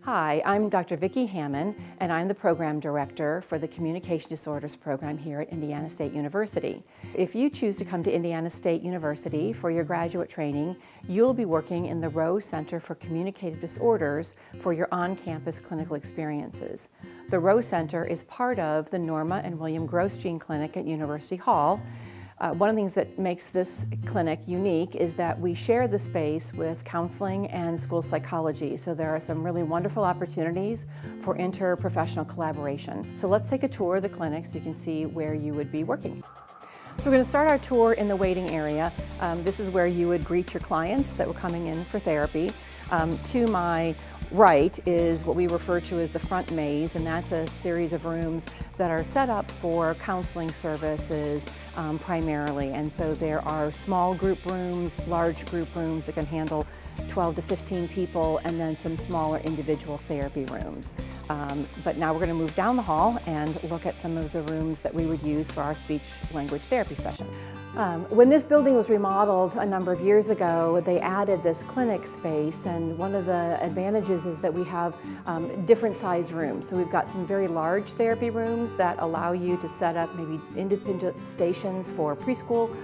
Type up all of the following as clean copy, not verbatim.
Hi, I'm Dr. Vicki Hammond, and I'm the Program Director for the Communication Disorders Program here at Indiana State University. If you choose to come to Indiana State University for your graduate training, you'll be working in the Rowe Center for Communicative Disorders for your on-campus clinical experiences. The Rowe Center is part of the Norma and William Grosjean Clinic at University Hall. One of the things that makes this clinic unique is that we share the space with counseling and school psychology. So there are some really wonderful opportunities for interprofessional collaboration. So let's take a tour of the clinic so you can see where you would be working. So we're going to start our tour in the waiting area. This is where you would greet your clients that were coming in for therapy. To my right is what we refer to as the front maze, and that's a series of rooms that are set up for counseling services primarily. And so there are small group rooms, large group rooms that can handle 12 to 15 people, and then some smaller individual therapy rooms. But now we're going to move down the hall and look at some of the rooms that we would use for our speech-language therapy session. When this building was remodeled a number of years ago, they added this clinic space, and one of the advantages is that we have different sized rooms. So we've got some very large therapy rooms that allow you to set up maybe independent stations for preschool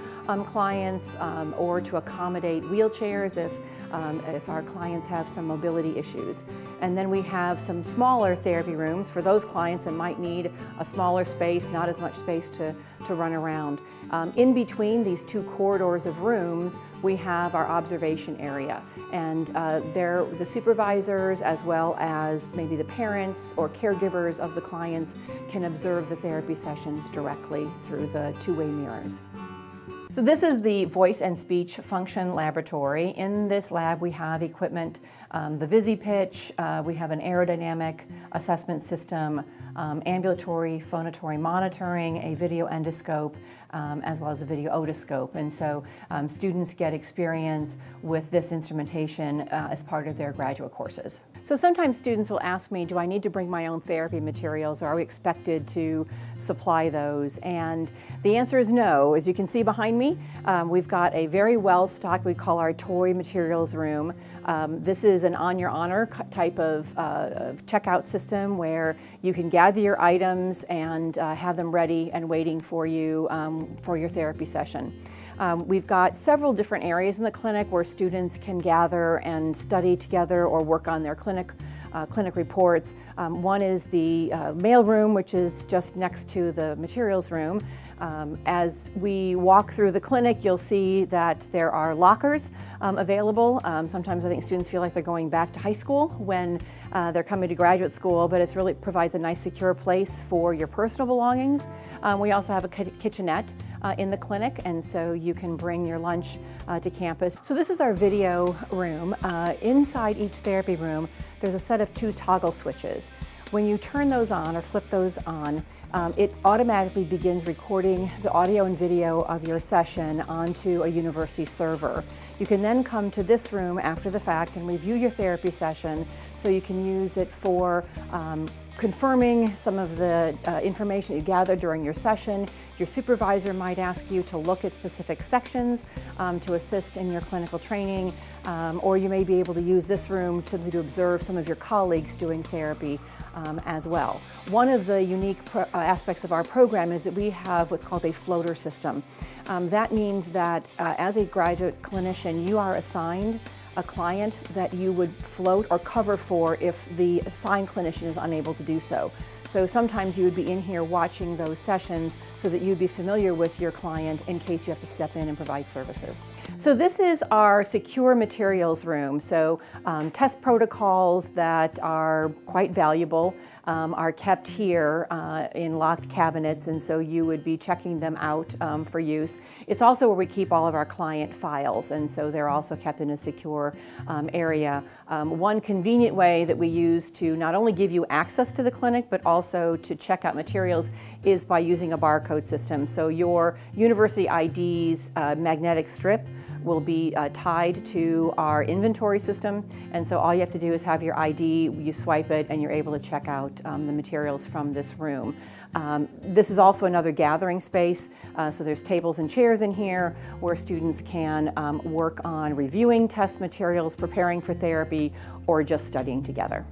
clients or to accommodate wheelchairs if our clients have some mobility issues. And then we have some smaller therapy rooms for those clients that might need a smaller space, not as much space to run around. In between these two corridors of rooms, we have our observation area. And the supervisors, as well as maybe the parents or caregivers of the clients, can observe the therapy sessions directly through the two-way mirrors. So this is the voice and speech function laboratory. In this lab we have equipment, the VisiPitch, we have an aerodynamic assessment system, ambulatory phonatory monitoring, a video endoscope, as well as a video otoscope. And so students get experience with this instrumentation as part of their graduate courses. So sometimes students will ask me, do I need to bring my own therapy materials, or are we expected to supply those? And the answer is no. As you can see behind me, we've got a very well-stocked, we call our toy materials room. This is an on your honor type of checkout system where you can gather your items and have them ready and waiting for you for your therapy session. We've got several different areas in the clinic where students can gather and study together or work on their clinic reports. One is the mail room, which is just next to the materials room. As we walk through the clinic, you'll see that there are lockers available. Sometimes I think students feel like they're going back to high school when they're coming to graduate school, but it really provides a nice secure place for your personal belongings. We also have a kitchenette in the clinic, and so you can bring your lunch to campus. So this is our video room. Inside each therapy room, there's a set of two toggle switches. When you turn those on or flip those on, it automatically begins recording the audio and video of your session onto a university server. You can then come to this room after the fact and review your therapy session, so you can use it for confirming some of the information you gathered during your session. Your supervisor might ask you to look at specific sections to assist in your clinical training, or you may be able to use this room simply to observe some of your colleagues doing therapy as well. One of the unique aspects of our program is that we have what's called a floater system. That means that as a graduate clinician, you are assigned a client that you would float or cover for if the assigned clinician is unable to do so. So sometimes you would be in here watching those sessions so that you'd be familiar with your client in case you have to step in and provide services. So this is our secure materials room. So test protocols that are quite valuable are kept here in locked cabinets, and so you would be checking them out for use. It's also where we keep all of our client files, and so they're also kept in a secure area. One convenient way that we use to not only give you access to the clinic, but also to check out materials is by using a barcode system. So your university ID's magnetic strip will be tied to our inventory system, and so all you have to do is have your ID, you swipe it, and you're able to check out the materials from this room. This is also another gathering space, so there's tables and chairs in here where students can work on reviewing test materials, preparing for therapy, or just studying together.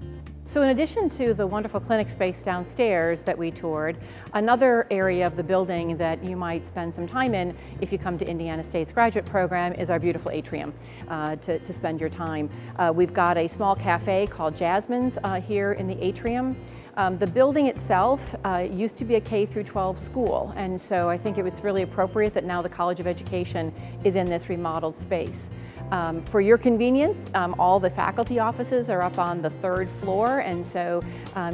So in addition to the wonderful clinic space downstairs that we toured, another area of the building that you might spend some time in if you come to Indiana State's graduate program is our beautiful atrium to spend your time. We've got a small cafe called Jasmine's here in the atrium. The building itself used to be a K through 12 school, and so I think it's really appropriate that now the College of Education is in this remodeled space. For your convenience, all the faculty offices are up on the 3rd floor, and so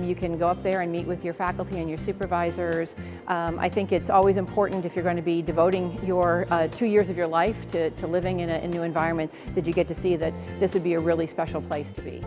you can go up there and meet with your faculty and your supervisors. I think it's always important, if you're going to be devoting your 2 years of your life to living in a new environment, that you get to see that this would be a really special place to be.